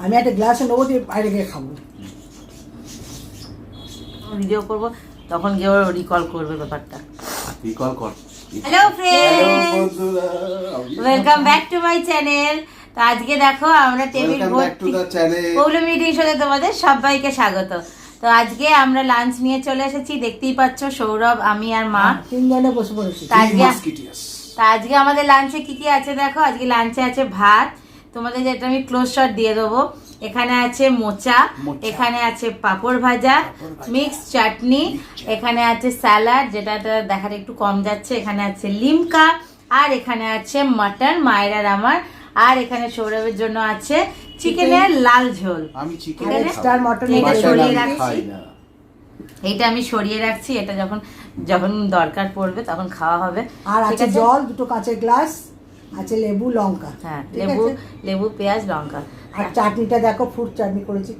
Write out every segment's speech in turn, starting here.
আমি একটা গ্লাসে নেবো দিয়ে বাইরে গিয়ে খাবো। ভিডিও করব তখন গিয়ে রিকল করবে ব্যাপারটা। রিকল কর। Hello friends, welcome back to my channel. তো আজকে দেখো আমরা টেবিল ভর্তি পৌলমি মিটিং সাথে তোমাদের সবাইকে স্বাগত। তো আজকে আমরা লাঞ্চ নিয়ে চলে এসেছি, দেখতেই পাচ্ছ সৌরভ, আমি আর মা তিনজনে বসে পড়েছি। তা আজকে আমাদের লাঞ্চে কি কি আছে দেখো। আজকে লাঞ্চে আছে ভাত, তোমাদের যেটা আমি ক্লোজ শট দিয়ে দেবো। এখানে আছে মোচা, এখানে আছে পাঁপড় ভাজা, মিক্স চাটনি, এখানে আছে স্যালাড যেটা দেখাটা একটু কম যাচ্ছে, এখানে আছে লিমকা, আর এখানে আছে মাটন মায়ের আর আমার, আর এখানে সৌরভের জন্য আছে চিকেনের লাল ঝোল। আমি চিকেন স্টার মটন এটা সরিয়ে রাখছি, এইটা আমি সরিয়ে রাখছি, এটা যখন যখন দরকার পড়বে তখন খাওয়া হবে। আর আছে জল, দুটো কাঁচের গ্লাস, আছে লেবু লঙ্কা। হ্যাঁ, লেবু পেঁয়াজ লঙ্কা। আর চাটনিটা দেখো, ফ্রুট চাটনি করেছি,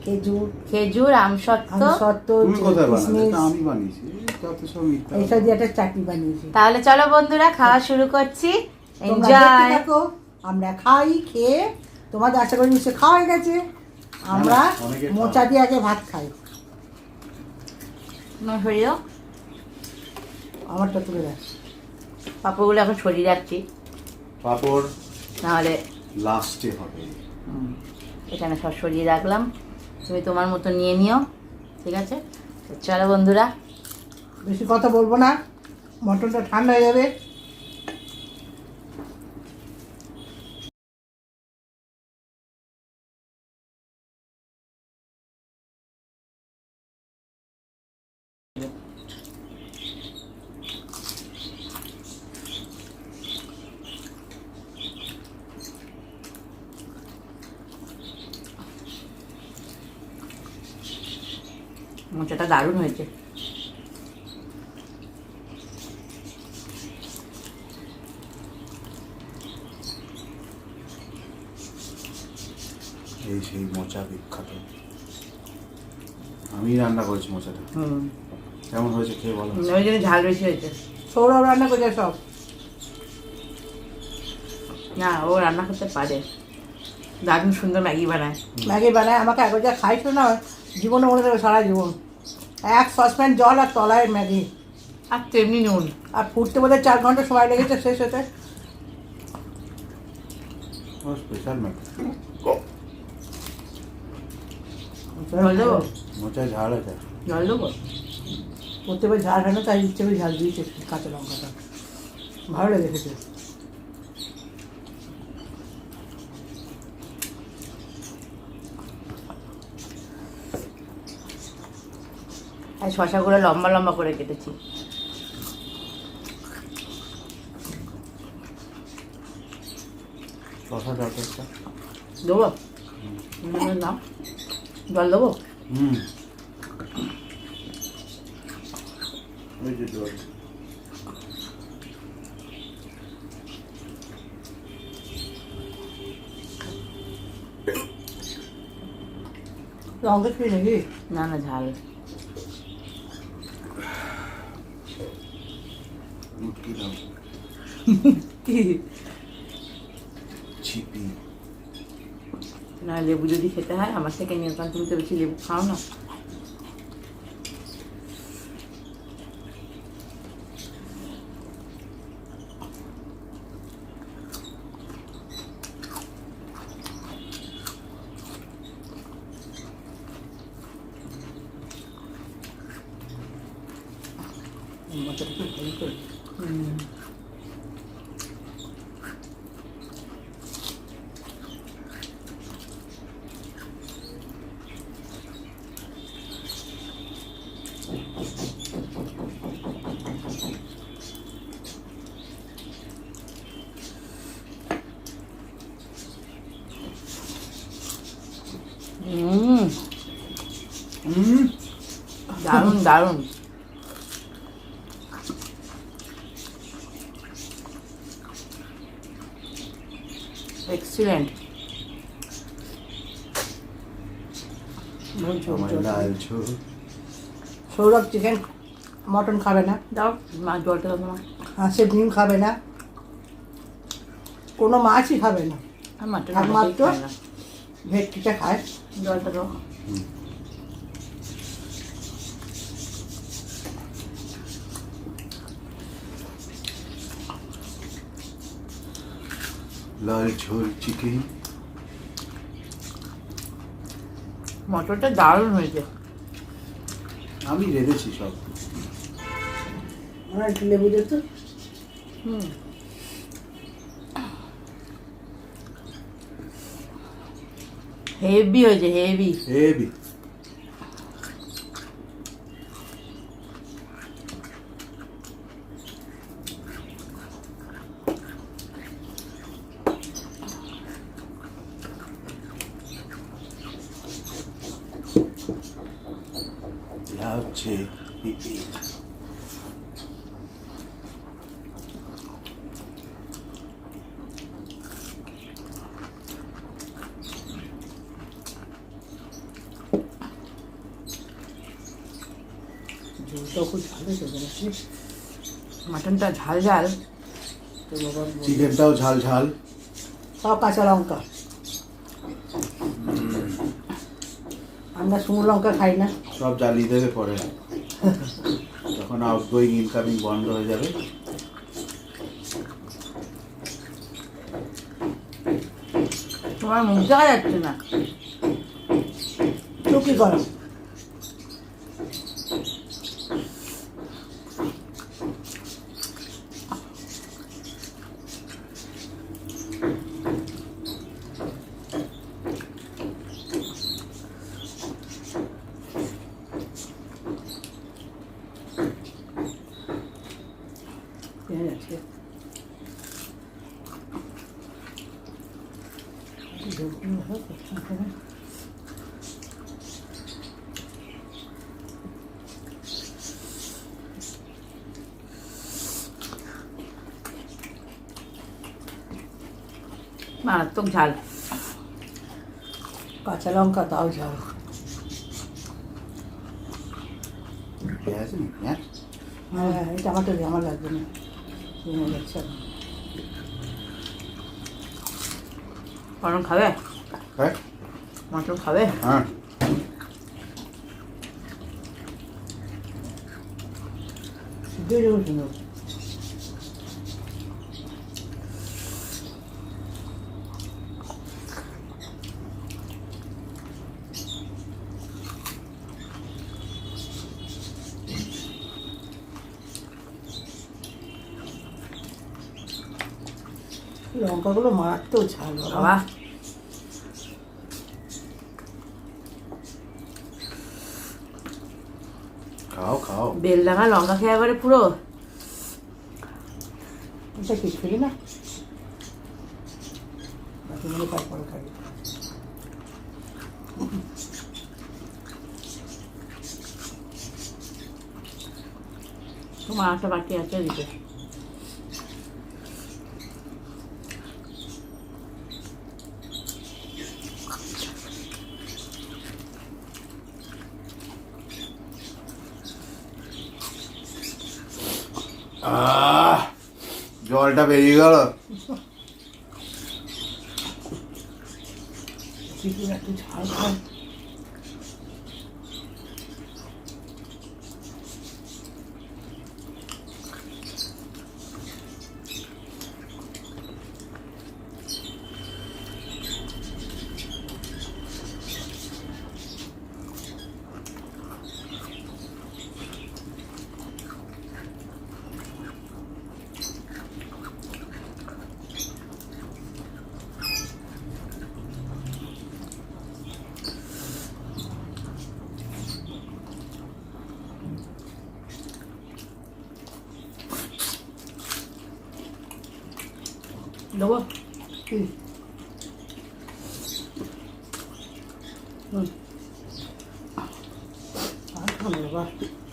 খেজুর আমসত্ত্ব কিশমিশ, এইসব দিয়ে একটা চাটনি বানিয়েছি। তাহলে চলো বন্ধুরা খাওয়া শুরু করছি। এনজয়। দেখো আমরা খাই, খেয়ে তোমাদের আশা করি নিশ্চয় খাওয়া হয়ে গেছে। আমরা মোচা দিয়ে আগে ভাত খাই। সরিয়ে আমারটা তুলে রাখ। পাঁপড়গুলো এখন সরিয়ে রাখছি, পাঁপড় নাহলে লাস্টে হবে। এখানে সব সরিয়ে রাখলাম, তুমি তোমার মতো নিয়ে নিও, ঠিক আছে? চলো বন্ধুরা, বেশি কথা বলবো না, মটনটা ঠান্ডা হয়ে যাবে। মোচাটা দারুণ হয়েছে। এই সেই মোচা বিখ্যাত, আমি রান্না করেছি মোচাটা। কেমন হয়েছে খেয়ে বলো। ওই জন্য ঝাল বেশি হয়েছে। সৌরভ রান্না করেছে সব। না, ও রান্না করতে পারে, দারুণ সুন্দর ম্যাগি বানায়। ম্যাগি বানায়, আমাকে একবার যা খাইছো না জীবনে মনে থাকবে সারা জীবন। এক সসপ্যান জল আর তলায় ম্যাগি, আর তেমনি নুন, আর ফুটতে বোধহয় 4 ঘন্টা সময় লেগেছে শেষ হতে। Special Maggi. জল দেবো? মোচায় ঝাল আছে। জল দেবো? করতে পারে ঝাল হয় না, তাই ইচ্ছে করে ঝাল দিয়েছে কাঁচা লঙ্কাটা, ভালো লেগেছে। আর শশাগুলো লম্বা লম্বা করে কেটেছি। শশা যথেষ্ট দেবো? নাম জল দেবো? ওই যে জল। লঙ্কা খেয়ে নাকি? না না, ঝাল। কি ছিপি না, লেবু যদি খেতে হয় আমার থেকে নিয়ে, কারণ তুমি তো বেশি লেবু খাও না। দারুণ দারুণ। এক্সিলেন্ট। সৌরভ চিকেন মটন খাবে না, দাও মাছ জলটা দাও তোমার। হাঁসের ডিম খাবে না, কোনো মাছই খাবে না, আর মাটন একমাত্র ভেটকিটা খায়। জলটা দাও। লাল ঝোল চিকেন। মটরটা দারুণ হয়েছে। আমি রেঁধেছি সব। আমার একটু লেবু দে তো। হেভি হয়েছে, হেভি। হেভি। হচ্ছে ঝোলটাও খুব ঝাল হয়েছে দেখছি। মাটনটা ঝাল ঝাল, তো বাবা চিকেনটাও ঝাল ঝাল। সব কাঁচা লঙ্কা। আমরা শুকনো লঙ্কা খাই না। সব জ্বালিয়ে দেবে পরে, যখন আউটগোয়িং ইনকামিং বন্ধ হয়ে যাবে। তোমার মুখ দেখা যাচ্ছে না। তো কি করো? মারাত্মক ঝাল। কাঁচা লঙ্কা তাও ঝাল। পেঁয়াজ নেই, পেঁয়াজ? হ্যাঁ, এই টমাটো দিয়ে আমার লাগবে না। যাচ্ছে না। মটন খাবে? হ্যাঁ মটন খাবে? হ্যাঁ। দিয়ে দেবো শুনো। লঙ্কাগুলো মারাত্মক ঝাল বাবা। খাও খাও। বেলডাঙা লঙ্কা খেয়ে একবারে পুরো। এটা কি খেলি না? মনে তারপরে খাবি। তোমার একটা বাটি আছে দিতে। জলটা বেরিয়ে গেল। চিকেন একটু ঝাল খায়। দেবো?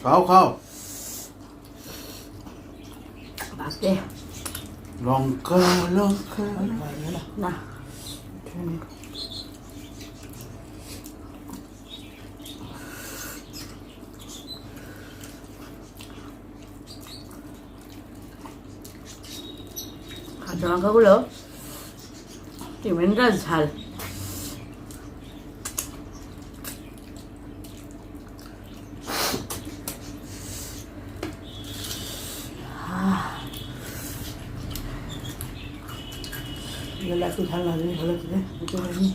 খাও খাও। ভাতে লঙ্কা লঙ্কা। না, কাঁচা লঙ্কাগুলো ট্রিমেন্ডাস ঝাল। গেলে একটু ঝাল না দিলে ভালো করে বুঝতে পারিনি।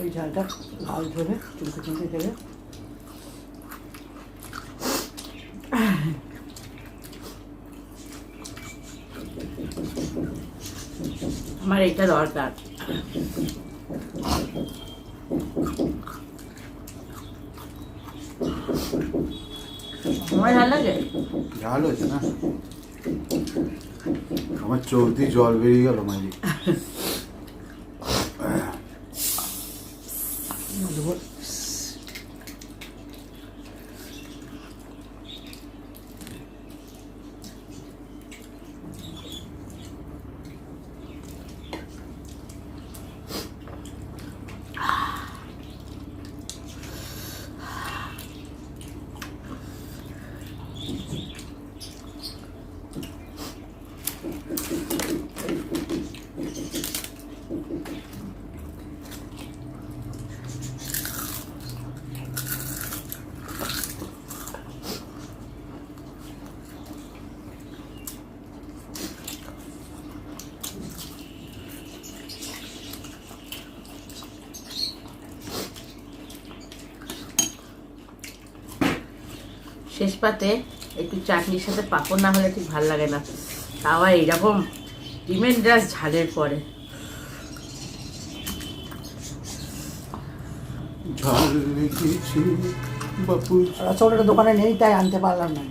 এই ঝালটা লাল ঝোলে চুলকে চুলকে দেবে। আমার এটা দরকার। আমার ভালো লাগে। ঝাল হয়েছে না, আমার চোখ দিয়ে জল বেরিয়ে গেল মাঝে। শেষ পাতে একটু চাটনির সাথে পাঁপড় না হলে ঠিক ভালো লাগে না, আবার এইরকম ডিমেন্ডাস ঝালের পরে। ঝাল লেগেছে বাপু। রসগোল্লাটা দোকানে নেই তাই আনতে পারলাম না।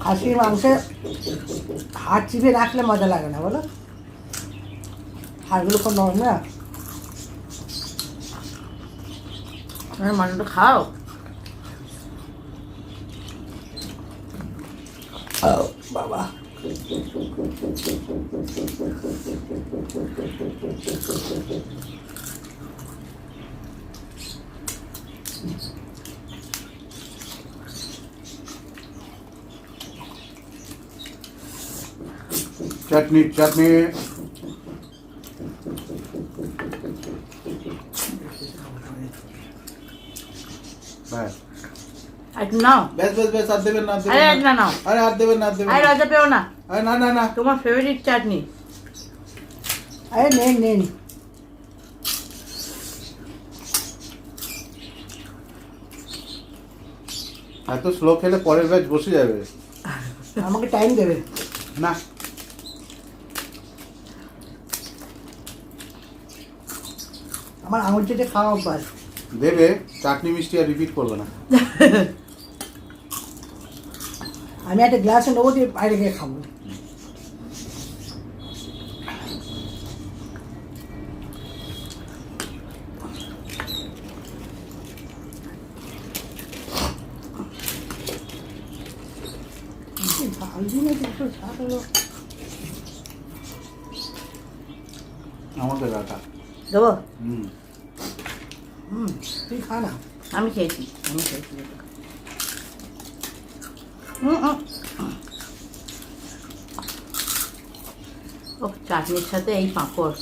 খাসির মাংসে হাড় চিপে রাখলে মজা লাগে না বলো, হাড়গুলো খুব নরম না। মাংসটা খাও। বাবা চাটনি চাটনি ব্যাস একটু নাও। ব্যাস ব্যাস ব্যাস, আর দেবেন না, আর দেবেন আরে না। একটা নাও। আরে আর দেবেন না, আর দেবেন আরে না। লজ্জা পেও না, আরে না না না, তোমার ফেভারিট চাটনি। আরে নেন নেন, এত স্লো খেলে পরের ব্যাচ বসে যাবে। আমাকে টাইম দেবে না, আমার আঙুল চেটে খাওয়া অভ্যাস। দেবে চাটনি মিষ্টি আর রিপিট করবে না। আমি একটা গ্লাসে নেবো দিয়ে বাইরে গিয়ে খাবো। আমাদের রাটা দেবো? হুম হুম, তুই খা না। আমি খেয়েছি। ও চাটনির সাথে এই পাঁপড়,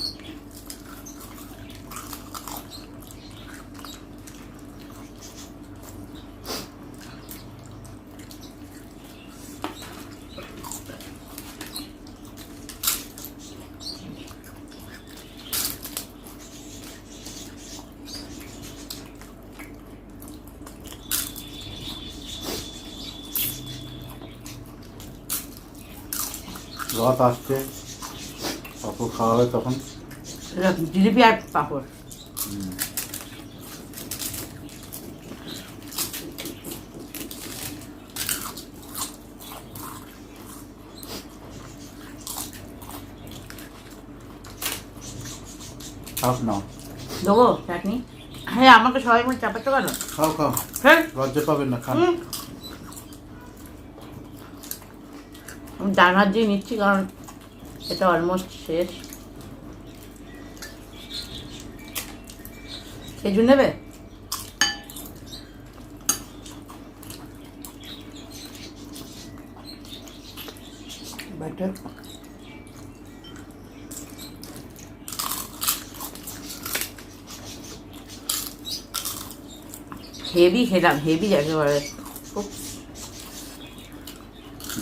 রথ আসছে, পাপড় খাওয়া হবে তখন। জিলিপি আর পাঁপড়। খাও নাও, দেবো চাটনি? হ্যাঁ, আমাকে সবাই মিলে চাপাচ্ছ কেন? খাও খাও, হ্যাঁ, লজ্জা পাবেন না, খান। আমি ডান হাত দিয়ে নিচ্ছি কারণ এটা অলমোস্ট শেষ। খেজু নেবে? বাটার হেভি খেলাম, হেভি একেবারে। খুব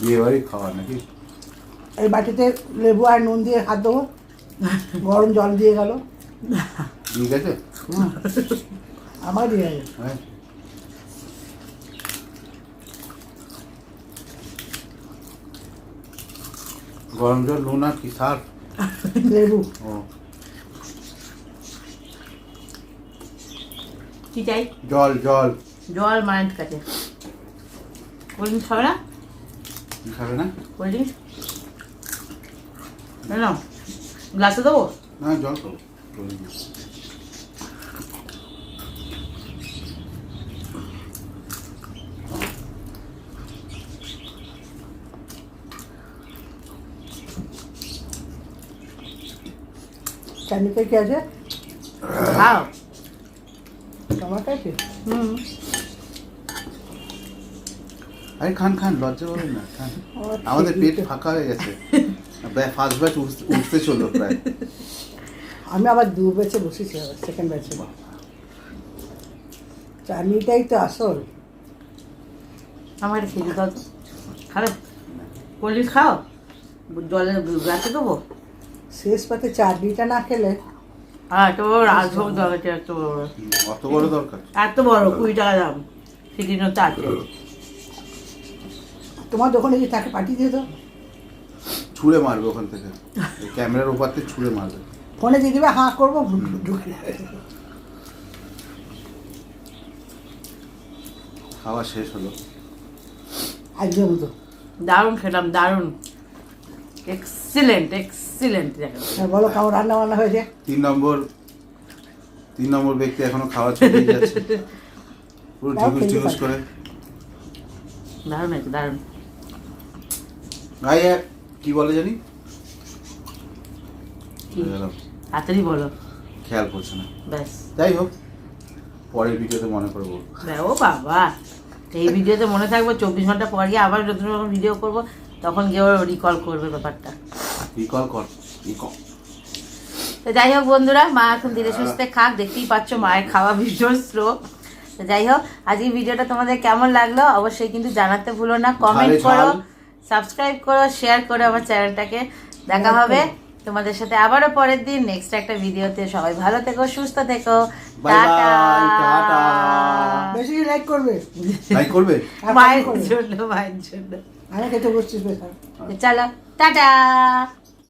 বিয়ে বাড়ি খাওয়া নাকি? এই বাটিতে লেবু আর নুন দিয়ে হাত দেবো, গরম জল দিয়ে গেল। দিয়ে গেছে? আমার দিয়ে গেছে। হ্যাঁ। গরম জল, নুন আর কি সার? লেবু। ও কি চাই? জল জল। জল মায়ের কাছে। কোল্ড ড্রিঙ্কস খাবে না? খাবে না? কোল্ড ড্রিঙ্কস না, গ্লাসে দেবো? না, জল খাবো। চাটনিতে কি আছে? খাও। টমাটো আছে? আরে খান খান, লজ্জা করবেন না, খান। ও, আমাদের ঠিক পেট আছে। ফাঁকা হয়ে গেছে। ফার্স্ট ব্যাচ উঠতে চললো প্রায়। আমি আবার 2 ব্যাচে বসেছি, আবার সেকেন্ড ব্যাচে। চাটনিটাই তো আসল। আমার একটা খেতে দাও তো। খাবে? কোল্ড ড্রিঙ্কস খাও? জলের গ্লাসে দেবো? শেষ পাতে চাটনিটা না খেলে হ্যাঁ, এত বড় রাজভোগ দরকার, এত বড়। অত বড় দরকার? এত বড় 20 টাকা দাম। সেদিনও তো আছে। তোমার দোকানে যে তাকে পাঠিয়ে দিয়ে তো, ছুঁড়ে মারবে ওখান থেকে, ক্যামেরার ওপর থেকে ছুঁড়ে মারবে। ফোনে দিয়ে দেবে, হাঁ করবো, ঢুকে খাওয়া শেষ হলো। একদম তো। দারুণ খেলাম, দারুণ। Excellent, excellent. বলো কেমন রান্না বান্না হয়েছে? 3 নম্বর ব্যক্তি এখনো খাওয়া ছুটেই যাচ্ছে, পুরো ঢিকুস ঢিকুস করে। দারুণ আছে, দারুণ। ভাই কি বলে জানি, কি? তাড়াতাড়ি বলো। খেয়াল করছে না। ব্যাস। যাই হোক, পরের ভিডিওতে মনে করবো। ও বাবা, এই ভিডিওতে মনে থাকবে, 24 ঘন্টা পর গিয়ে আবার নতুন রকম ভিডিও করবো, তখন গিয়ে ওরা রিকল করবে ব্যাপারটা। রিকল। তো যাই হোক বন্ধুরা, মা এখন ধীরে সুস্থে খাক, দেখতেই পাচ্ছ মায়ের খাওয়া ভীষণ স্লো। তো যাই হোক, আজকে ভিডিওটা তোমাদের কেমন লাগলো অবশ্যই কিন্তু জানাতে ভুলো না, কমেন্ট করো, সাবস্ক্রাইব করো, শেয়ার করো আমার চ্যানেলটাকে। দেখা হবে তোমাদের সাথে আবারও পরের দিন নেক্সট একটা ভিডিওতে। সবাই ভালো থেকো, সুস্থ থেকো, টাটা। বেশি লাইক করবে, মায়ের জন্য, মায়ের জন্য। আমি খেতে বসছি। চলো, টাটা।